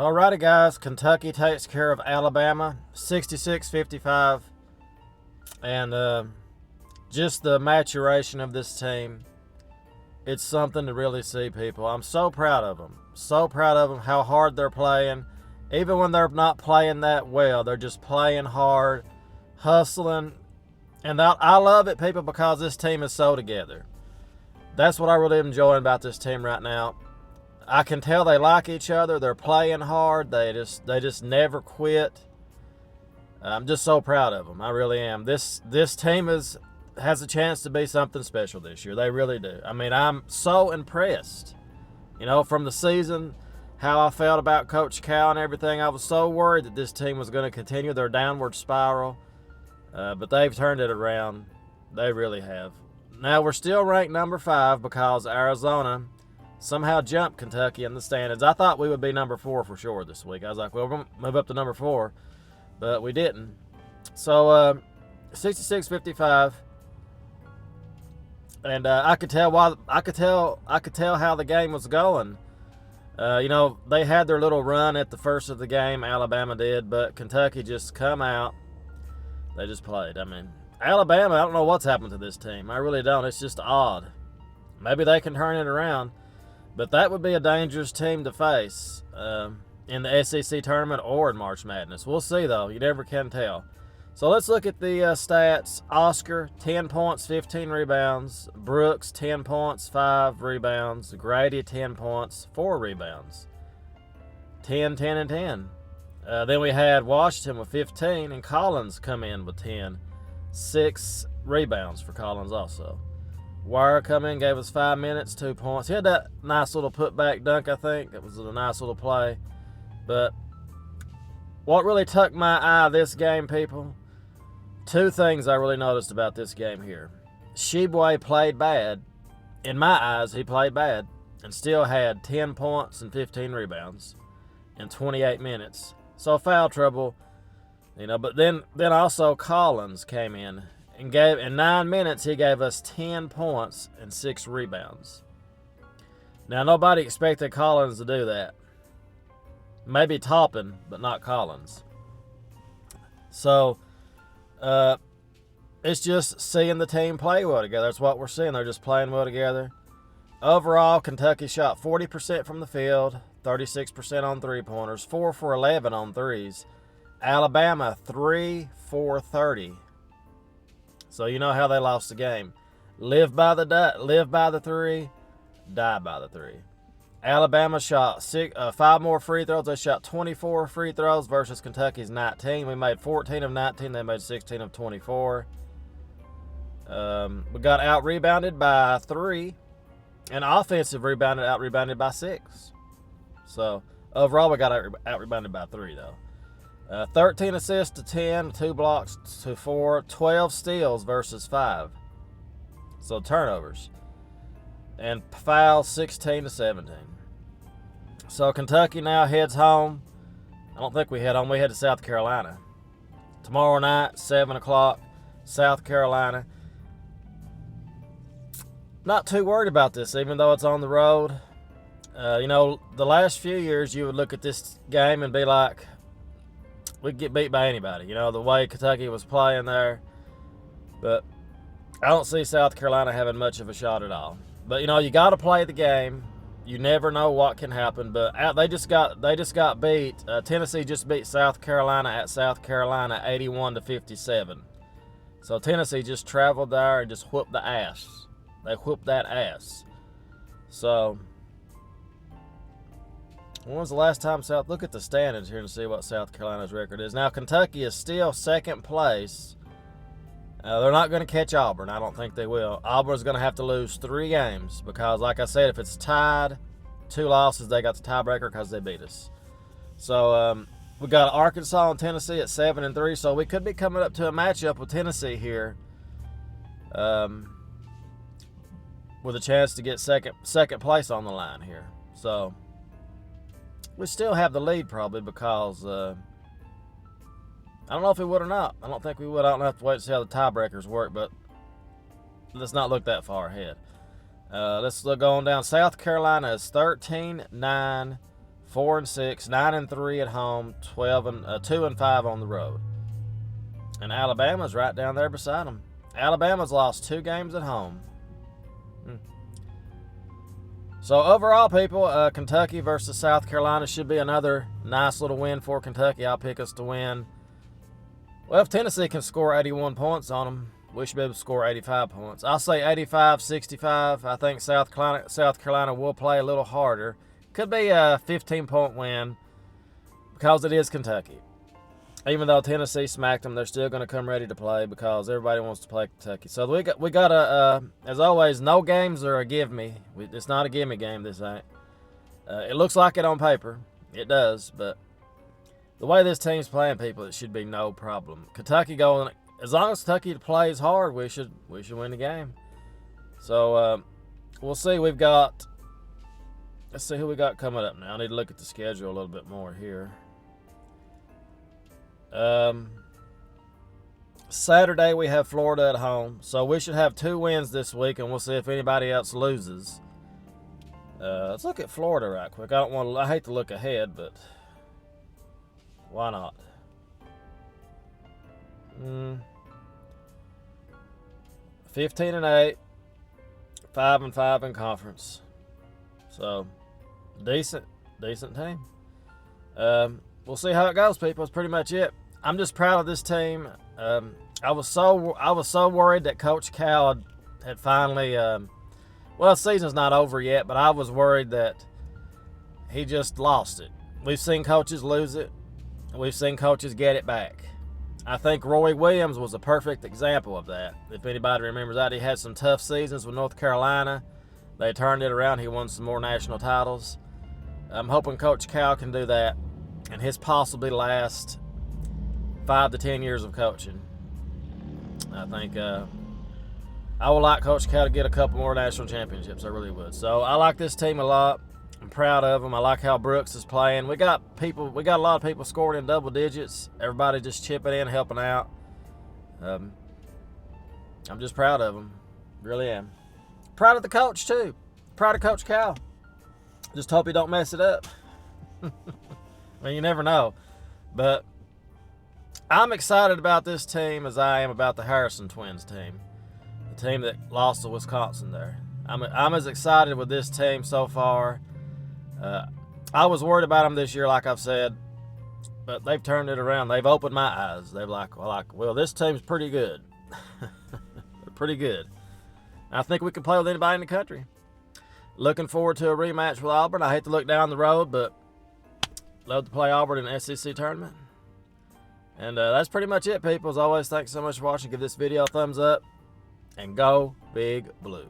Alrighty, guys. Kentucky takes care of Alabama, 66-55. And just the maturation of this team, it's something to really see, people. I'm so proud of them. So proud of them, how hard they're playing. Even when they're not playing that well, they're just playing hard, hustling. And I love it, people, because this team is so together. That's what I really am enjoying about this team right now. I can tell they like each other. They're playing hard. They just never quit. I'm just so proud of them. I really am. This team has a chance to be something special this year. They really do. I mean, I'm so impressed. You know, from the season, how I felt about Coach Cal and everything, I was so worried that this team was going to continue their downward spiral. But they've turned it around. They really have. Now, we're still ranked number 5 because Arizona somehow jumped Kentucky in the standings. I thought we would be number 4 for sure this week. I was like, well, we're going to move up to number 4. But we didn't. So, 66-55. And I could tell how the game was going. You know, they had their little run at the first of the game, Alabama did, but Kentucky just come out. They just played. I mean, Alabama, I don't know what's happened to this team. I really don't. It's just odd. Maybe they can turn it around. But that would be a dangerous team to face in the SEC tournament or in March Madness. We'll see, though. You never can tell. So let's look at the stats. Oscar, 10 points, 15 rebounds. Brooks, 10 points, 5 rebounds. Grady, 10 points, 4 rebounds. 10, 10, and 10. Then we had Washington with 15, and Collins come in with 10. 6 rebounds for Collins also. Wire come in, gave us 5 minutes, 2 points. He had that nice little putback dunk, I think. It was a nice little play. But what really took my eye this game, people, 2 things I really noticed about this game here. Sheboy played bad. In my eyes, he played bad and still had 10 points and 15 rebounds in 28 minutes. So foul trouble, you know. But then also Collins came in and in 9 minutes he gave us 10 points and 6 rebounds. Now nobody expected Collins to do that. Maybe Toppin, but not Collins. So it's just seeing the team play well together. That's what we're seeing. They're just playing well together. Overall, Kentucky shot 40% from the field, 36% on three-pointers, 4 for 11 on threes. Alabama, 3 for 30. So you know how they lost the game. Live by the 3, die by the 3. Alabama shot 5 more free throws. They shot 24 free throws versus Kentucky's 19. We made 14 of 19. They made 16 of 24. We got out-rebounded by 3. And offensive out-rebounded by 6. So, overall, we got out-rebounded by 3, though. 13 assists to 10, 2 blocks to 4, 12 steals versus 5. So, turnovers. And fouls 16 to 17. So Kentucky now heads home. I don't think we head home. We head to South Carolina. Tomorrow night, 7 o'clock, South Carolina. Not too worried about this, even though it's on the road. You know, the last few years you would look at this game and be like, we'd get beat by anybody. You know, the way Kentucky was playing there. But I don't see South Carolina having much of a shot at all. But, you know, you got to play the game. You never know what can happen. But they just got beat. Tennessee just beat South Carolina at South Carolina 81-57. So Tennessee just traveled there and just whooped the ass. They whooped that ass. So when was the last time look at the standings here and see what South Carolina's record is. Now Kentucky is still second place. They're not going to catch Auburn. I don't think they will. Auburn's going to have to lose 3 games because, like I said, if it's tied, 2 losses, they got the tiebreaker because they beat us. So we got Arkansas and Tennessee at 7-3. So we could be coming up to a matchup with Tennessee here, with a chance to get second place on the line here. So we still have the lead probably because. I don't know if we would or not. I don't think we would. I don't have to wait to see how the tiebreakers work, but let's not look that far ahead. Let's go on down. South Carolina is 13-9, 4-6, 9-3 at home, 2-5 on the road. And Alabama's right down there beside them. Alabama's lost 2 games at home. So overall, people, Kentucky versus South Carolina should be another nice little win for Kentucky. I'll pick us to win. Well, if Tennessee can score 81 points on them, we should be able to score 85 points. I'll say 85-65. I think South Carolina will play a little harder. Could be a 15-point win because it is Kentucky. Even though Tennessee smacked them, they're still going to come ready to play because everybody wants to play Kentucky. So we got as always, no games are a give me. It's not a give me game. This ain't. It looks like it on paper. It does, but the way this team's playing, people, it should be no problem. Kentucky going. As long as Kentucky plays hard, we should win the game. So we'll see. Let's see who we got coming up now. I need to look at the schedule a little bit more here. Saturday we have Florida at home, so we should have 2 wins this week, and we'll see if anybody else loses. Let's look at Florida right quick. I hate to look ahead, but why not? 15-8, 5-5 in conference. So decent team. We'll see how it goes, people. That's pretty much it. I'm just proud of this team. I was so worried that Coach Cal had finally. Well, the season's not over yet, but I was worried that he just lost it. We've seen coaches lose it. We've seen coaches get it back. I think Roy Williams was a perfect example of that. If anybody remembers that, he had some tough seasons with North Carolina. They turned it around. He won some more national titles. I'm hoping Coach Cal can do that in his possibly last 5 to 10 years of coaching. I think I would like Coach Cal to get a couple more national championships. I really would. So I like this team a lot. I'm proud of them. I like how Brooks is playing. We got a lot of people scoring in double digits. Everybody just chipping in, helping out. I'm just proud of them. Really am. Proud of the coach too. Proud of Coach Cal. Just hope he don't mess it up. I mean, you never know. But I'm excited about this team as I am about the Harrison Twins team. The team that lost to Wisconsin there. I'm as excited with this team so far. I was worried about them this year, like I've said. But they've turned it around. They've opened my eyes. They're well, this team's pretty good. They're pretty good. I think we can play with anybody in the country. Looking forward to a rematch with Auburn. I hate to look down the road, but love to play Auburn in the SEC tournament. And that's pretty much it, people. As always, thanks so much for watching. Give this video a thumbs up. And go Big Blue.